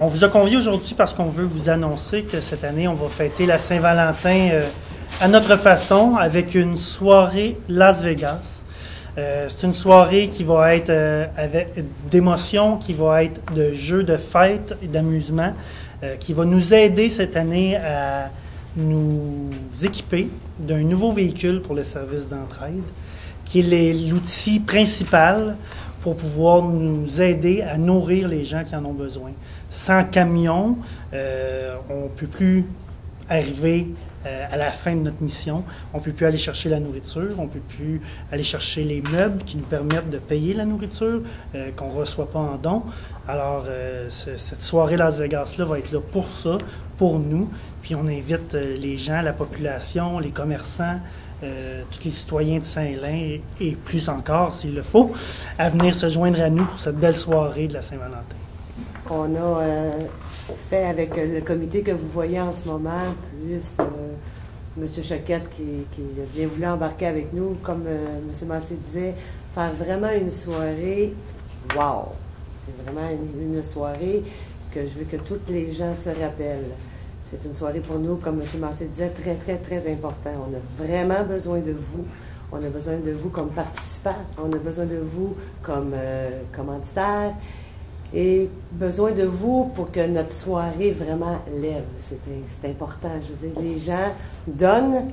On vous a convié aujourd'hui parce qu'on veut vous annoncer que cette année, on va fêter la Saint-Valentin à notre façon avec une soirée Las Vegas. C'est une soirée qui va être avec d'émotions, qui va être de jeux de fête et d'amusement, qui va nous aider cette année à nous équiper d'un nouveau véhicule pour le service d'entraide, qui est l'outil principal pour pouvoir nous aider à nourrir les gens qui en ont besoin. Sans camion, on ne peut plus arriver à la fin de notre mission. On ne peut plus aller chercher la nourriture, on ne peut plus aller chercher les meubles qui nous permettent de payer la nourriture qu'on ne reçoit pas en don. Alors, cette soirée Las Vegas-là va être là pour ça, pour nous. Puis on invite les gens, la population, les commerçants, tous les citoyens de Saint-Lin et plus encore, s'il le faut, à venir se joindre à nous pour cette belle soirée de la Saint-Valentin. On a fait avec le comité que vous voyez en ce moment, plus M. Choquette qui a bien voulu embarquer avec nous, comme M. Massé disait, faire vraiment une soirée, wow! C'est vraiment une soirée que je veux que tous les gens se rappellent. C'est une soirée pour nous, comme M. Massé disait, très, très, très important. On a vraiment besoin de vous. On a besoin de vous comme participants. On a besoin de vous comme commanditaires. Et besoin de vous pour que notre soirée vraiment lève. C'est important. Je veux dire, les gens donnent,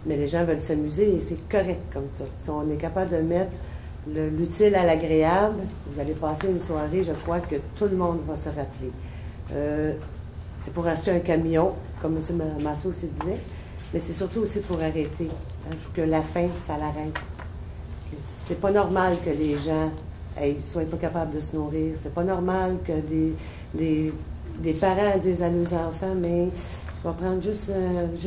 mais les gens veulent s'amuser et c'est correct comme ça. Si on est capable de mettre l'utile à l'agréable, vous allez passer une soirée, je crois que tout le monde va se rappeler. C'est pour acheter un camion, comme M. Massot aussi disait, mais c'est surtout aussi pour arrêter, pour que la faim, ça l'arrête. C'est pas normal que les gens ne soient pas capables de se nourrir. C'est pas normal que des parents disent à leurs enfants, mais tu vas prendre juste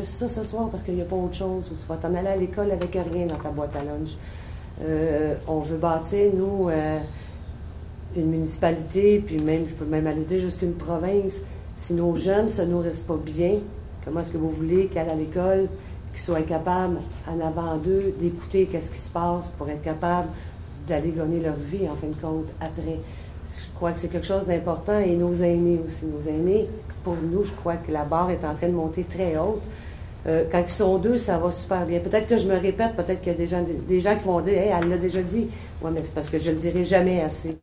ça ce soir parce qu'il n'y a pas autre chose, ou tu vas t'en aller à l'école avec rien dans ta boîte à lunch. On veut bâtir, nous, une municipalité, puis même, je peux même aller dire jusqu'une province. Si nos jeunes ne se nourrissent pas bien, comment est-ce que vous voulez qu'aillent à l'école, qu'ils soient capables, en avant d'eux, d'écouter qu'est-ce qui se passe pour être capables d'aller gagner leur vie, en fin de compte, après. Je crois que c'est quelque chose d'important, et nos aînés aussi. Nos aînés, pour nous, je crois que la barre est en train de monter très haute. Quand ils sont deux, ça va super bien. Peut-être que je me répète, peut-être qu'il y a des gens qui vont dire « Hey, elle l'a déjà dit. » Oui, mais c'est parce que je le dirai jamais assez.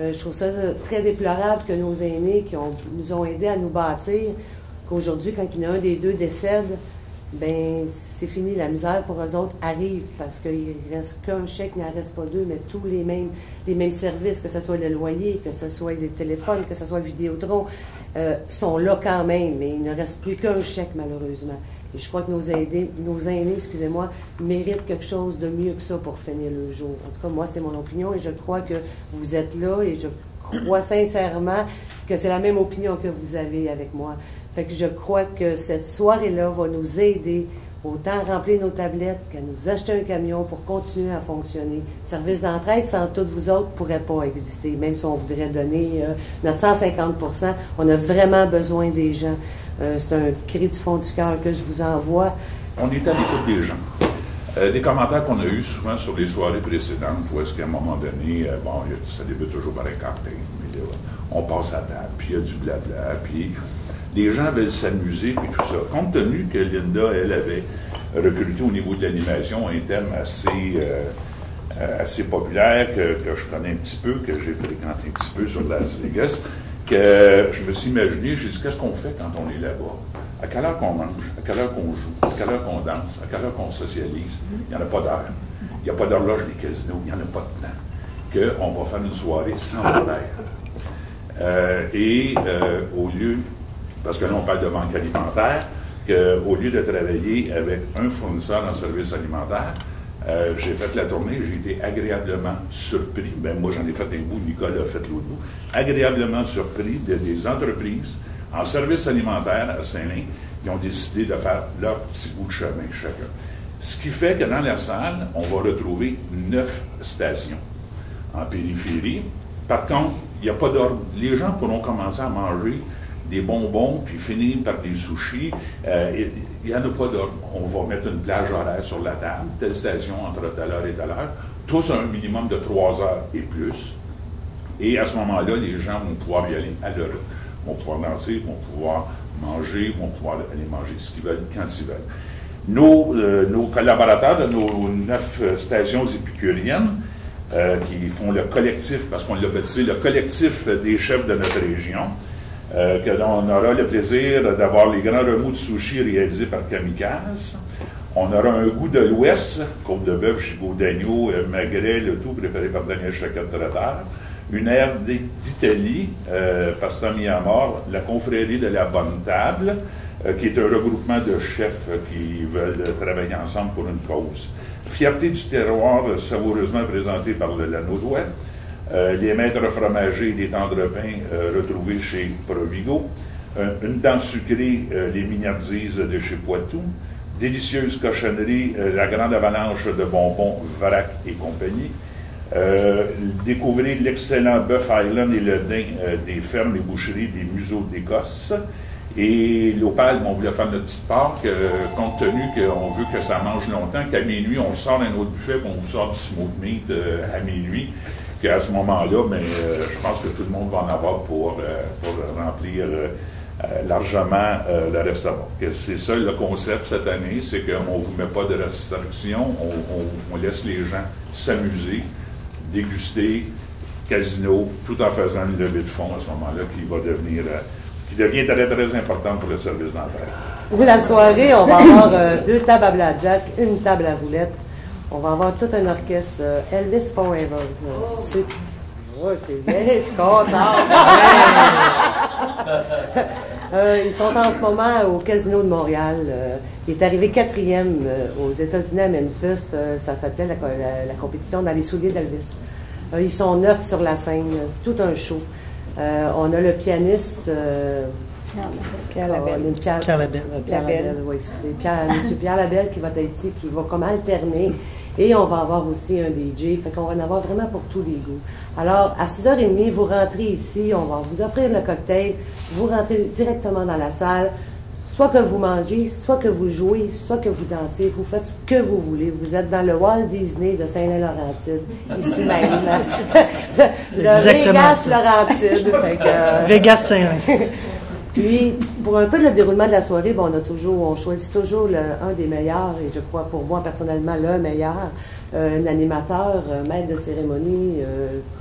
Je trouve ça très déplorable que nos aînés qui nous ont aidés à nous bâtir, qu'aujourd'hui, quand il y en a un des deux décède, ben c'est fini, la misère pour eux autres arrive parce qu'il ne reste qu'un chèque, il n'en reste pas deux, mais tous les mêmes services, que ce soit le loyer, que ce soit des téléphones, que ce soit Vidéotron, sont là quand même, mais il ne reste plus qu'un chèque malheureusement. Et je crois que nos aînés, excusez-moi, méritent quelque chose de mieux que ça pour finir le jour. En tout cas, moi, c'est mon opinion et je crois que vous êtes là et je crois sincèrement que c'est la même opinion que vous avez avec moi. Fait que je crois que cette soirée-là va nous aider autant à remplir nos tablettes qu'à nous acheter un camion pour continuer à fonctionner. Service d'entraide, sans toutes vous autres, ne pourrait pas exister. Même si on voudrait donner notre 150%, on a vraiment besoin des gens. C'est un cri du fond du cœur que je vous envoie. On est à l'écoute des gens. Des commentaires qu'on a eus souvent sur les soirées précédentes, où est-ce qu'à un moment donné, ça débute toujours par un cocktail, mais là, on passe à table, puis il y a du blabla, puis les gens veulent s'amuser, puis tout ça. Compte tenu que Linda, elle avait recruté au niveau de l'animation un thème assez populaire, que je connais un petit peu, que j'ai fréquenté un petit peu sur Las Vegas, que je me suis imaginé, j'ai dit, qu'est-ce qu'on fait quand on est là-bas? À quelle heure qu'on mange? À quelle heure qu'on joue? À quelle heure qu'on danse? À quelle heure qu'on socialise? Il n'y en a pas d'heure. Il n'y a pas d'horloge des casinos. Il n'y en a pas de plan. Qu'on va faire une soirée sans horaire. Au lieu, parce que là, on parle de banque alimentaire, qu'au lieu de travailler avec un fournisseur en service alimentaire, j'ai fait la tournée, j'ai été agréablement surpris. Ben, moi, j'en ai fait un bout, Nicolas a fait l'autre bout. Agréablement surpris des entreprises en service alimentaire à Saint-Lin qui ont décidé de faire leur petit bout de chemin chacun. Ce qui fait que dans la salle, on va retrouver 9 stations en périphérie. Par contre, il n'y a pas d'ordre. Les gens pourront commencer à manger des bonbons, puis finir par des sushis. Il n'y en a pas d'ordre. On va mettre une plage horaire sur la table, telle station entre telle heure et telle heure, tous à un minimum de 3 heures et plus. Et à ce moment-là, les gens vont pouvoir y aller à leur vont pouvoir danser, vont pouvoir manger, vont pouvoir aller manger ce qu'ils veulent, quand ils veulent. Nos collaborateurs de nos 9 stations épicuriennes, qui font le collectif, parce qu'on l'a baptisé le collectif des chefs de notre région, on aura le plaisir d'avoir les grands remous de sushi réalisés par Kamikaze. On aura un goût de l'Ouest, côte de bœuf, gigot d'agneau, magret, le tout préparé par Daniel Chacat Traiteur. Une ère d'Italie, Pasta Mia-Mort, la confrérie de la Bonne Table, qui est un regroupement de chefs qui veulent travailler ensemble pour une cause. Fierté du terroir, savoureusement présenté par le Lanaudois. Les maîtres fromagers et les tendres-pains retrouvés chez Provigo. Une dent sucrée, les mignardises de chez Poitou. Délicieuse cochonnerie, la grande avalanche de bonbons Vrac et compagnie. Découvrez l'excellent bœuf Highland et le daim des fermes et boucheries des museaux d'Écosse. Et l'Opale, on voulait faire notre petite part, compte tenu qu'on veut que ça mange longtemps, qu'à minuit, on sort d'un autre buffet, on vous sort du smoked meat à minuit, qu'à ce moment-là, je pense que tout le monde va en avoir pour remplir largement le restaurant. C'est ça le concept cette année, c'est qu'on ne vous met pas de restrictions, on laisse les gens s'amuser, déguster, casino, tout en faisant une levée de fonds à ce moment-là qui devient très, très importante pour le service d'entraide. La soirée, on va avoir 2 tables à blackjack, une table à roulette. On va avoir tout un orchestre Elvis Forever. C'est bien, je suis contente. Ils sont en ce moment au Casino de Montréal. Il est arrivé 4e aux États-Unis à Memphis. Ça s'appelle la compétition dans les souliers d'Elvis. Ils sont 9 sur la scène, tout un show. On a le pianiste Pierre Labelle. Pierre Labelle, oui, excusez. Monsieur Pierre Labelle qui va être ici, qui va comme alterner. Et on va avoir aussi un DJ, fait qu'on va en avoir vraiment pour tous les goûts. Alors, à 6h30, vous rentrez ici, on va vous offrir le cocktail, vous rentrez directement dans la salle, soit que vous mangez, soit que vous jouez, soit que vous dansez, vous faites ce que vous voulez. Vous êtes dans le Walt Disney de Saint-Laurentide, ici même. Le Vegas Laurentide. Vegas Saint-Laurentide. Puis, pour un peu le déroulement de la soirée, on choisit toujours un des meilleurs, et je crois pour moi personnellement le meilleur, un animateur, maître de cérémonie.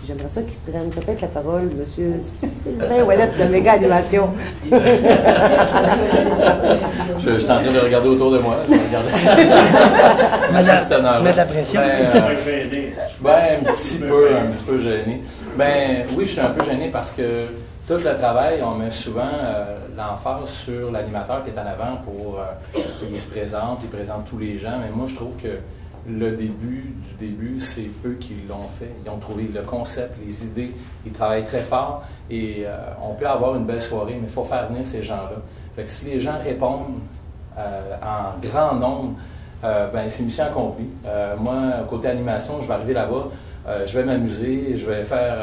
J'aimerais ça qu'il prenne peut-être la parole, M. Sylvain Ouellette de Méga Animation. Je suis en train de regarder autour de moi. Mettre la pression. Un petit peu gêné. Oui, je suis un peu gêné parce que tout le travail, on met souvent l'emphase sur l'animateur qui est en avant pour qu'il se présente, il présente tous les gens. Mais moi, je trouve que le début du début, c'est eux qui l'ont fait. Ils ont trouvé le concept, les idées. Ils travaillent très fort et on peut avoir une belle soirée, mais il faut faire venir ces gens-là. Fait que si les gens répondent en grand nombre, c'est mission accomplie. Moi, côté animation, je vais arriver là-bas, je vais m'amuser, je vais faire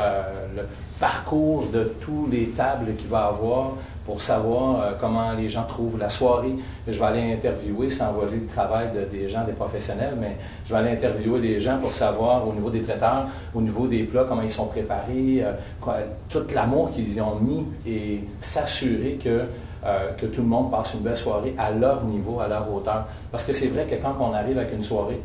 le parcours de tous les tables qu'il va avoir pour savoir comment les gens trouvent la soirée. Je vais aller interviewer, sans voler le travail des gens, des professionnels, mais je vais aller interviewer des gens pour savoir au niveau des traiteurs, au niveau des plats, comment ils sont préparés, tout l'amour qu'ils y ont mis et s'assurer que tout le monde passe une belle soirée à leur niveau, à leur hauteur. Parce que c'est vrai que quand on arrive avec une soirée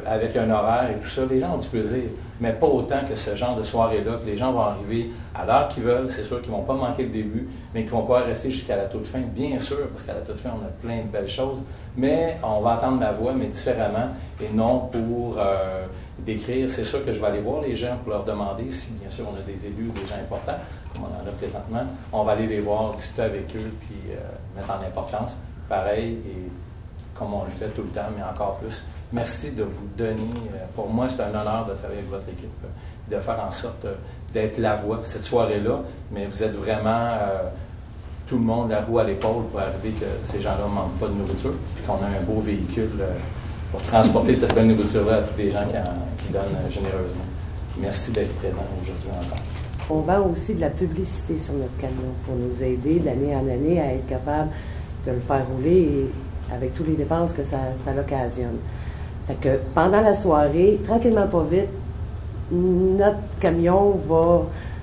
avec un horaire et tout ça, les gens ont du plaisir, mais pas autant que ce genre de soirée-là, que les gens vont arriver à l'heure qu'ils veulent, c'est sûr qu'ils ne vont pas manquer le début, mais qu'ils vont pouvoir rester jusqu'à la toute fin, bien sûr, parce qu'à la toute fin, on a plein de belles choses, mais on va entendre ma voix, mais différemment, et non pour décrire. C'est sûr que je vais aller voir les gens pour leur demander si, bien sûr, on a des élus ou des gens importants, comme on en a présentement, on va aller les voir, discuter avec eux, puis mettre en importance, pareil, et comme on le fait tout le temps, mais encore plus. Merci de vous donner. Pour moi, c'est un honneur de travailler avec votre équipe, de faire en sorte d'être la voix cette soirée-là, mais vous êtes vraiment tout le monde la roue à l'épaule pour arriver que ces gens-là ne manquent pas de nourriture, puis qu'on a un beau véhicule pour transporter cette belle nourriture-là à tous les gens qui donnent généreusement. Merci d'être présent aujourd'hui encore. On vend aussi de la publicité sur notre camion pour nous aider d'année en année à être capable de le faire rouler et avec toutes les dépenses que ça l'occasionne. Fait que pendant la soirée, tranquillement pas vite, notre camion va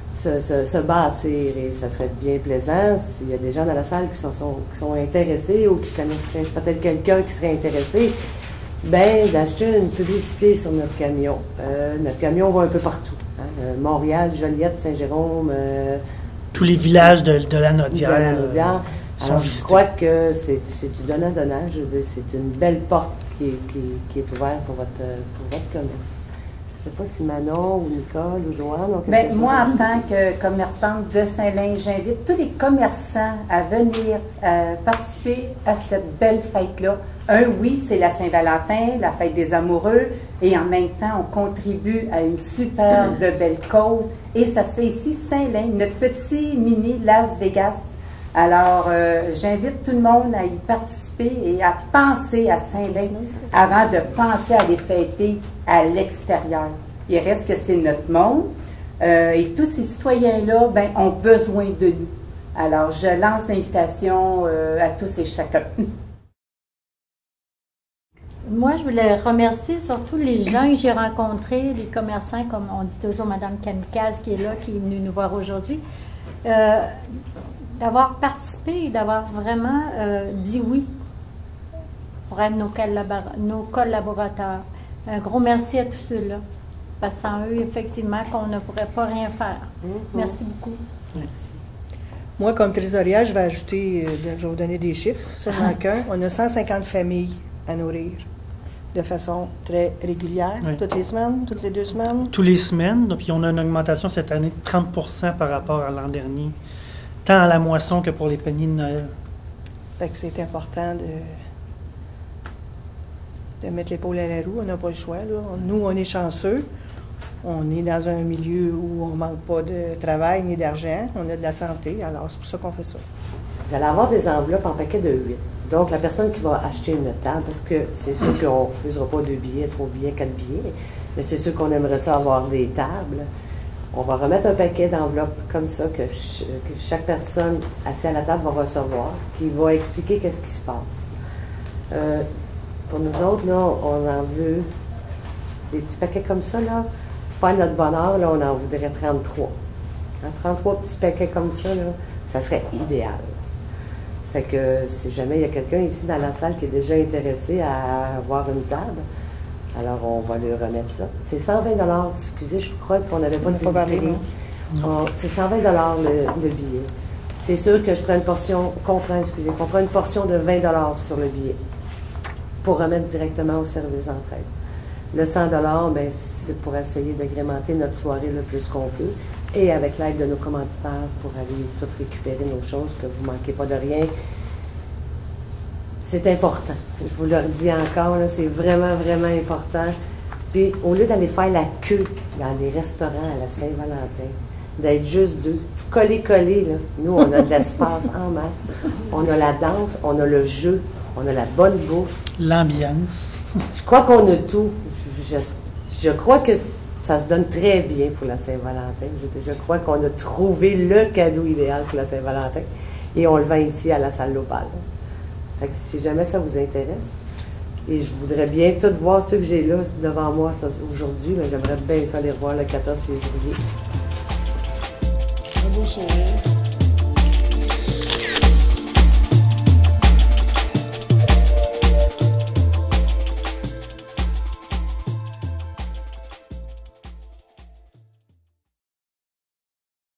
se bâtir et ça serait bien plaisant s'il y a des gens dans la salle qui sont intéressés ou qui connaisseraient peut-être quelqu'un qui serait intéressé, ben d'acheter une publicité sur notre camion. Notre camion va un peu partout. Hein? Montréal, Joliette, Saint-Jérôme. Tous les villages de la Naudière. De la Naudière. Alors, je crois que c'est du donnant-donnant. Je veux dire, c'est une belle porte qui est ouverte pour votre commerce. Je ne sais pas si Manon ou Nicole ou Joanne ont quelque chose moi, à en dire. tant que commerçante de Saint-Lin, j'invite tous les commerçants à venir participer à cette belle fête-là. Oui, c'est la Saint-Valentin, la fête des amoureux, et en même temps, on contribue à une super de belle cause. Et ça se fait ici, Saint-Lin, notre petit mini Las Vegas. Alors, j'invite tout le monde à y participer et à penser à Saint-Lin avant de penser à les fêter à l'extérieur. Il reste que c'est notre monde et tous ces citoyens-là ont besoin de nous. Alors, je lance l'invitation à tous et chacun. Moi, je voulais remercier surtout les gens que j'ai rencontrés, les commerçants, comme on dit toujours, Mme Kamikaze qui est là, qui est venue nous voir aujourd'hui. D'avoir participé et d'avoir vraiment dit oui pour être nos collaborateurs. Un gros merci à tous ceux-là, parce que sans eux, effectivement, qu'on ne pourrait pas rien faire. Merci beaucoup. Merci. Moi, comme trésorière, je vais ajouter, je vais vous donner des chiffres sur chacun. On a 150 familles à nourrir de façon très régulière, Oui. toutes les semaines, toutes les 2 semaines. Tous les semaines, puis on a une augmentation cette année de 30% par rapport à l'an dernier, tant à la moisson que pour les paniers de Noël. Fait que c'est important de mettre l'épaule à la roue. On n'a pas le choix, là. Nous, on est chanceux. On est dans un milieu où on ne manque pas de travail ni d'argent. On a de la santé, alors c'est pour ça qu'on fait ça. Vous allez avoir des enveloppes en paquet de 8. Donc, la personne qui va acheter une table, parce que c'est sûr qu'on ne refusera pas 2 billets, 3 billets, 4 billets, mais c'est sûr qu'on aimerait ça avoir des tables. On va remettre un paquet d'enveloppes comme ça que chaque personne assise à la table va recevoir, qui va expliquer qu'est-ce qui se passe. Pour nous autres, là, on en veut des petits paquets comme ça, là. Pour faire notre bonheur, là, on en voudrait 33. 33 petits paquets comme ça, là, ça serait idéal. Fait que si jamais il y a quelqu'un ici dans la salle qui est déjà intéressé à avoir une table, alors on va lui remettre ça. C'est 120 $. Excusez, je crois qu'on n'avait pas dit le prix. C'est 120 $ le billet. C'est sûr que je prends une portion, qu'on prend une portion de 20 $ sur le billet pour remettre directement au service d'entraide. Le 100 $, ben, c'est pour essayer d'agrémenter notre soirée le plus qu'on peut et avec l'aide de nos commanditaires pour aller tout récupérer nos choses, que vous ne manquez pas de rien. C'est important. Je vous le redis encore, c'est vraiment, vraiment important. Puis, au lieu d'aller faire la queue dans des restaurants à la Saint-Valentin, d'être juste 2, tout collé, là. Nous, on a de l'espace en masse. On a la danse, on a le jeu, on a la bonne bouffe. L'ambiance. Je crois qu'on a tout. Je crois que ça se donne très bien pour la Saint-Valentin. Je crois qu'on a trouvé le cadeau idéal pour la Saint-Valentin. Et on le vend ici à la salle Lopal. Fait que si jamais ça vous intéresse, et je voudrais bien tout voir ceux que j'ai là devant moi aujourd'hui, mais j'aimerais bien ça les revoir le 14 février.